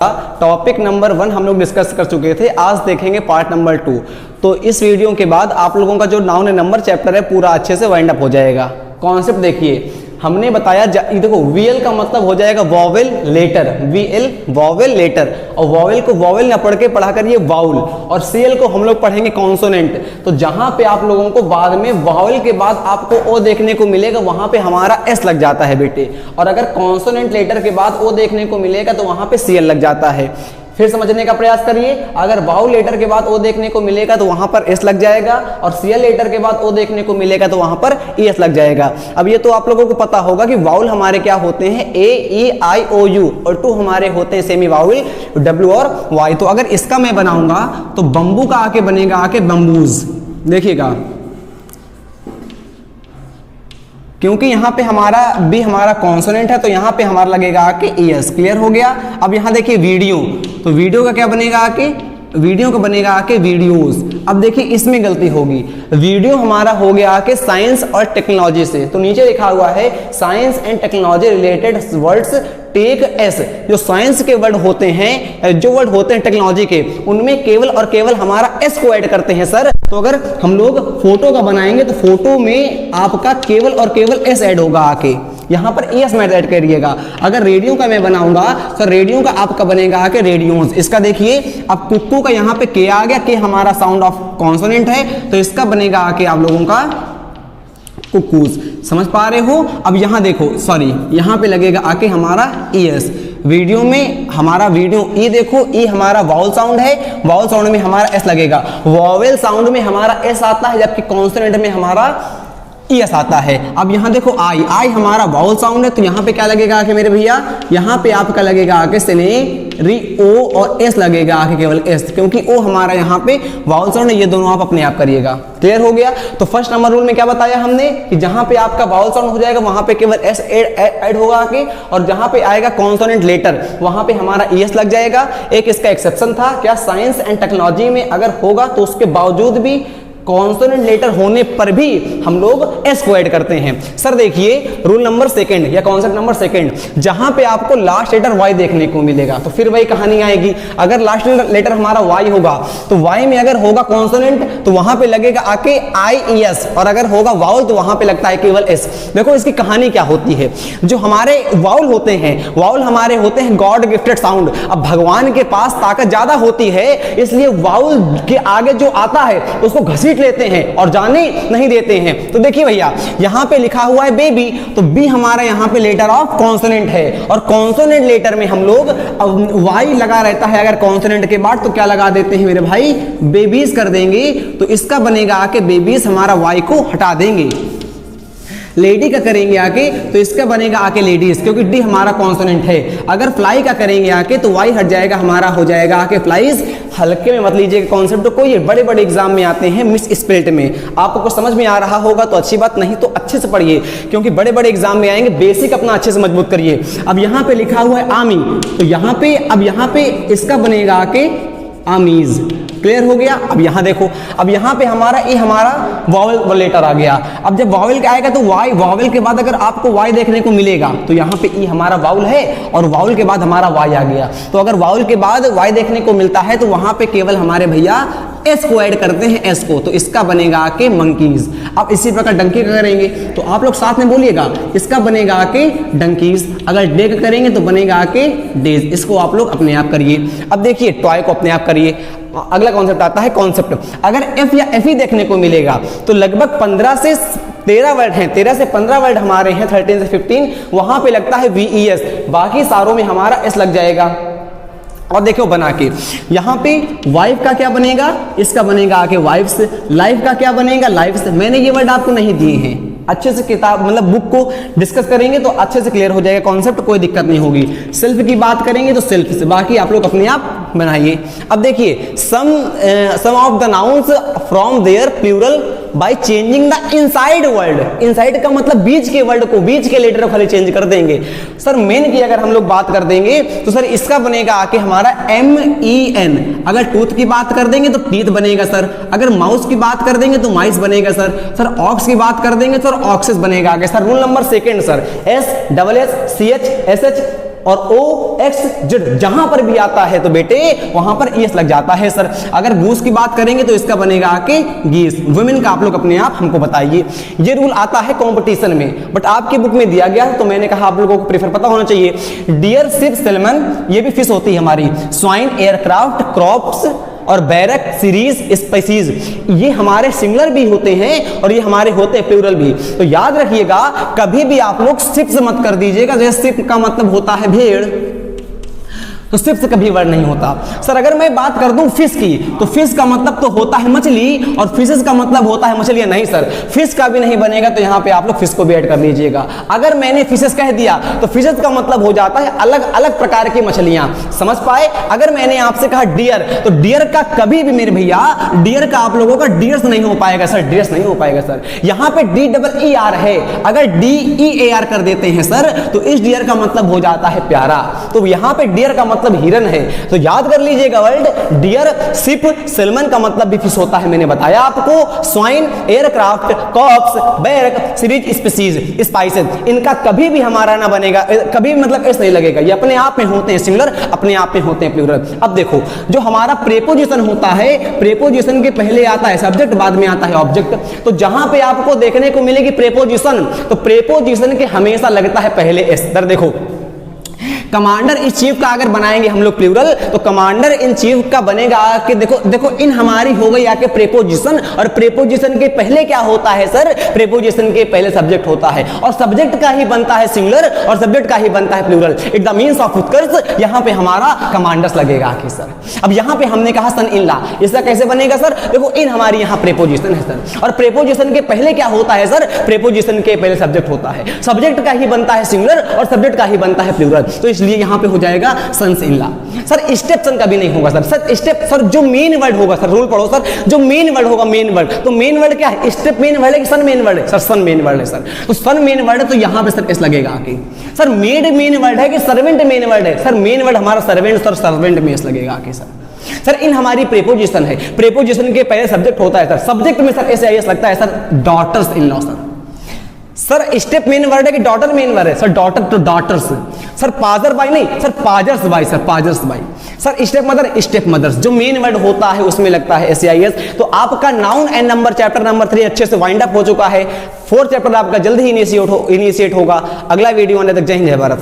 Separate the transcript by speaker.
Speaker 1: Topic number 1 हम लोग discuss कर चुके थे। आज देखेंगे पार्ट नंबर 2। तो इस वीडियो के बाद आप लोगों का जो नाउन एंड नंबर चैप्टर है पूरा अच्छे से वाइंड अप हो जाएगा। कॉन्सेप्ट देखिए, हमने बताया देखो वीएल का मतलब हो जाएगा vowel letter, VL vowel letter, और वॉवेल को वॉवेल ना पढ़ के पढ़ा करिए वाउल, और सीएल को हम लोग पढ़ेंगे कॉन्सोनेंट। तो जहां पे आप लोगों को बाद में वॉवेल के बाद आपको ओ देखने को मिलेगा वहां पे हमारा एस लग जाता है बेटे, और अगर कॉन्सोनेंट लेटर के बाद ओ देखने को मिलेगा तो वहां पे सीएल लग जाता है। फिर समझने का प्रयास करिए, अगर वाउल लेटर के बाद ओ देखने को मिलेगा तो वहां पर एस लग जाएगा, और सीएल लेटर के बाद ओ देखने को मिलेगा तो वहां पर एस लग जाएगा। अब ये तो आप लोगों को पता होगा कि वाउल हमारे क्या होते हैं, ए ई आई ओ यू, और टू हमारे होते हैं सेमी वाउल, डब्ल्यू और वाई। तो अगर इसका मैं बनाऊंगा तो बंबू का आके बनेगा आके बंबूज, देखिएगा, क्योंकि यहाँ पे हमारा बी हमारा कॉन्सोनेंट है तो यहाँ पे हमारा लगेगा आके एस। क्लियर हो गया। अब यहाँ देखिए वीडियो, तो वीडियो का क्या बनेगा आके, वीडियो का बनेगा आके वीडियोस। अब देखिए इसमें गलती होगी, वीडियो हमारा हो गया आके साइंस और टेक्नोलॉजी से, तो नीचे लिखा हुआ है science and technology related words tech S. जो साइंस के वर्ड होते हैं, जो वर्ड होते हैं टेक्नोलॉजी के, उनमें केवल और केवल हमारा एस को ऐड करते हैं सर। तो अगर हम लोग फोटो का बनाएंगे तो फोटो में आपका केवल और केवल एस ऐड होगा आके, यहां पर एस में ऐड करिएगा। अगर रेडियो का मैं बनाऊंगा तो रेडियो का आपका बनेगा आके रेडियोस। इसका देखिए, अब कुक्कू का यहाँ पे के आ गया, के हमारा साउंड ऑफ कॉन्सोनेंट है, तो इसका बनेगा आके आप लोगों का कुक्कूज। समझ पा रहे हो। अब यहां देखो, सॉरी, यहां पे लगेगा आके हमारा एस। वीडियो में हमारा वीडियो ई, देखो ई हमारा वाउल साउंड है, वाउल साउंड में हमारा एस लगेगा, वॉवेल साउंड में हमारा एस आता है, जबकि कॉन्सोनेंट में हमारा एस आता है। अब यहाँ देखो आई, आई हमारा वाउल साउंड है, तो यहाँ पे क्या लगेगा आके मेरे भैया, यहाँ पे आपका लगेगा आके सेनेरी ओ, और एस लगेगा आके केवल एस, क्योंकि ओ हमारा यहाँ पे वाउल साउंड है। ये दोनों आप अपने आप करिएगा। क्लियर हो गया। तो फर्स्ट नंबर रूल में क्या बताया हमने कि जहां पे आपका वाउल साउंड हो जाएगा वहां पे केवल एस ऐड होगा आके, और जहां पे आएगा कॉन्सोनेंट लेटर वहां पे हमारा एस लग जाएगा। एक इसका एक्सेप्शन था, क्या साइंस एंड टेक्नोलॉजी में अगर होगा तो उसके बावजूद भी कॉन्सोनेंट लेटर होने पर भी हम लोग एस को ऐड करते हैं। सर देखिए रूल नंबर 2 या कॉन्सेप्ट नंबर 2, जहां पे आपको लास्ट लेटर वाई देखने को मिलेगा तो फिर वही कहानी आएगी। अगर लास्ट लेटर हमारा वाई होगा तो वाई में अगर होगा कॉन्सोनेंट तो वहां पे लगेगा आके आई एस, और अगर होगा वाउल तो वहां पे लगता है केवल एस। देखो इसकी कहानी क्या होती है, जो हमारे वाउल होते हैं, वाउल हमारे होते हैं गॉड गिफ्टेड साउंड। अब भगवान के पास ताकत ज्यादा होती है, इसलिए वाउल के आगे जो आता है उसको घसीट लेते हैं और जाने नहीं देते हैं। तो देखिए भैया, यहां पे लिखा हुआ है बेबी, तो बी हमारा यहां पे लेटर ऑफ कॉन्सोनेंट है, और कॉन्सोनेंट लेटर में हम लोग वाई लगा रहता है अगर कॉन्सोनेंट के बाद, तो क्या लगा देते हैं मेरे भाई, बेबीज कर देंगे। तो इसका बनेगा आके बेबीज, हमारा वाई को हटा देंगे। लेडी का करेंगे आके तो इसका बनेगा आके लेडीज, क्योंकि डी हमारा कॉन्सोनेंट है। अगर फ्लाई का करेंगे आके तो वाई हट जाएगा, हमारा हो जाएगा आके फ्लाइज। हल्के में मत लीजिएगा कॉन्सेप्ट को, ये बड़े बड़े एग्जाम में आते हैं मिस स्पेल्ट में। आपको कुछ समझ में आ रहा होगा तो अच्छी बात, नहीं तो अच्छे से पढ़िए, क्योंकि बड़े बड़े एग्जाम में आएंगे। बेसिक अपना अच्छे से मजबूत करिए। अब यहाँ पे लिखा हुआ है आमी, तो यहाँ पे अब यहाँ पे इसका बनेगा आके आमीज। क्लियर हो गया। अब यहां देखो, अब यहां पे हमारा ये हमारा वावल लेटर आ गया। अब जब वावल का आएगा तो वाई, वावल के बाद अगर आपको वाई देखने को मिलेगा तो यहां पे ई हमारा वावल है, और वावल के बाद हमारा वाई आ गया। तो अगर वावल के बाद वाई देखने को मिलता है तो वहां पे केवल हमारे भैया एस को ऐड करते हैं, एस को, तो इसका बनेगा आके मंकीज। अब इसी प्रकार डंकी का करेंगे तो आप लोग साथ में बोलिएगा, इसका बनेगा आके डंकीज। अगर डे का करेंगे तो बनेगा आके डेज। इसको आप लोग अपने आप करिए। अब देखिए टॉय को अपने आप करिए। अगला कॉन्सेप्ट आता है कॉन्सेप्ट। अगर एफ या एफ ही देखने को मिलेगा तो लगभग 15 से 13 वर्ड हैं, 13 से 15 वर्ड हमारे हैं, 13 से 15, वहां पे लगता है वीईएस, बाकी सारों में हमारा एस लग जाएगा। और देखो बना के यहाँ पे वाइफ का क्या बनेगा, इसका बनेगा आके वाइफ्स। लाइफ का क्या बनेगा, लाइफ्स। मैंने ये वर्ड आपको नहीं दिए हैं, अच्छे से किताब मतलब बुक को डिस्कस करेंगे तो अच्छे से क्लियर हो जाएगा कॉन्सेप्ट, कोई दिक्कत नहीं होगी। सेल्फ की बात करेंगे तो सेल्फ से, बाकी आप लोग अपने आप बनाइए। अब देखिए some of the nouns from their plural by changing the inside word. Inside का मतलब बीच के वर्ड को, बीच के लेटर को खाली चेंज कर देंगे। सर मेन की अगर हम लोग बात कर देंगे तो सर इसका बनेगा आके हमारा MEN। अगर टूथ की बात कर देंगे तो टीथ बनेगा सर। अगर माउस की बात कर देंगे तो माइस बनेगा सर। सर ऑक्स की बात कर देंगे सर ऑक्सेस बनेगा आगे। Sir rule number 2 sir, SSSCH और OXZ जहां पर भी आता है तो बेटे वहां पर ES लग जाता है सर। अगर गूस की बात करेंगे तो इसका बनेगा कि गीस। वुमेन का आप लोग अपने आप हमको बताइए। ये रूल आता है कंपटीशन में, बट आपकी बुक में दिया गया है तो मैंने कहा आप लोगों को प्रेफर पता होना चाहिए। डियर, शिप, सैल्मन, ये भी फिश होती है हमारी। स्वाइन, एयरक्राफ्ट, क्रॉप्स और बैरक, सीरीज, स्पीसीज, ये हमारे सिंगुलर भी होते हैं और ये हमारे होते हैं प्लूरल भी। तो याद रखिएगा कभी भी आप लोग शिप्स मत कर दीजिएगा। जैसे शिप का मतलब होता है भेड़, तो शिप से कभी वर्ड नहीं होता। सर अगर मैं बात कर दूं फिश की, तो फिश का मतलब तो होता है मछली और फिशेस का मतलब होता है मछलियां। नहीं सर, फिश का भी नहीं बनेगा, तो यहां पे आप लोग फिश को भी ऐड कर लीजिएगा। अगर मैंने फिशेस कह दिया तो फिशेस का मतलब हो जाता है अलग अलग प्रकार की मछलियां, समझ पाए। अगर मैंने आपसे कहा डियर, तो डियर का कभी भी मेरे भैया, डियर का आप लोगों का डियर्स नहीं हो पाएगा सर, डियर्स नहीं हो पाएगा सर। यहां पे DEER है, अगर DEAR कर देते हैं सर तो इस डियर का मतलब हो जाता है प्यारा। तो यहां पे डियर का मतलब हिरन है, तो याद कर लीजिएगा वर्ड डियर, शिप, सैल्मन का मतलब भी फिश होता है, मैंने बताया आपको। Swine, aircraft, corps, barrack, series, species, spices, इनका कभी भी हमारा ना बनेगा, कभी भी मतलब ऐसा नहीं लगेगा। ये अपने आप में होते हैं सिंगुलर, अपने आप में होते हैं प्लूरल। अब देखो जो हमारा प्रेपोजिशन होता है, प्रेपोजिशन के पहले आता है सब्जेक्ट, बाद में आता है ऑब्जेक्ट। तो जहां पे आपको देखने को मिलेगी प्रेपोजिशन, तो प्रेपोजिशन के हमेशा लगता है पहले एस। देखो कमांडर इन चीफ का अगर बनाएंगे हम लोग प्लूरल, तो कमांडर इन चीफ का बनेगा कि देखो इन हमारी हो गई आके प्रेपोजिशन, और प्रेपोजिशन के पहले क्या होता है सर, प्रेपोजिशन के पहले सब्जेक्ट होता है, और सब्जेक्ट का ही बनता है सिंगुलर और सब्जेक्ट का ही बनता है plural. It the means of Utkarsh, यहां पे हमारा कमांडर्स लगेगा आके सर। अब यहां पे हमने कहा सन इन ला, इसका कैसे बनेगा सर, देखो इन हमारी यहां प्रेपोजिशन है सर, और प्रेपोजिशन के पहले क्या होता है सर, प्रेपोजिशन के पहले सब्जेक्ट होता है, सब्जेक्ट का ही बनता है सिंगुलर और सब्जेक्ट का ही बनता है प्लूरल। तो इसलिए यहां पे हो जाएगा सन्स इन ला। सर स्टेप सन कभी नहीं होगा सर स्टेप, सर जो मेन वर्ड होगा सर, रूल पढ़ो सर, जो मेन वर्ड होगा, मेन वर्ड, तो मेन वर्ड क्या है, स्टेप मेन वर्ड है कि सन मेन वर्ड है सर, सन मेन वर्ड है सर। तो सन मेन वर्ड है तो यहां पे सर एस लगेगा आके। सर मेड मेन वर्ड है कि सर्वेंट मेन वर्ड है, सर मेन वर्ड हमारा सर्वेंट, सर सर्वेंट में एस लगेगा आके सर। सर इन हमारी प्रेपोजिशन है, प्रेपोजिशन के पहले सब्जेक्ट होता है सर, सब्जेक्ट में सर ऐसे लगता है sir daughters in law sir. Sir step main word है कि डॉटर मेन वर्ड है sir, daughter to daughters. Sir passer by नहीं sir, passers by sir, passers by. Sir step mother, step mothers, जो main word होता है उसमें लगता है SAIS। तो आपका noun and number chapter number 3 अच्छे से वाइंड अप हो चुका है। 4th चैप्टर आपका जल्द ही इनिशिएट होगा। अगला वीडियो आने तक जय हिंद, जय भारत।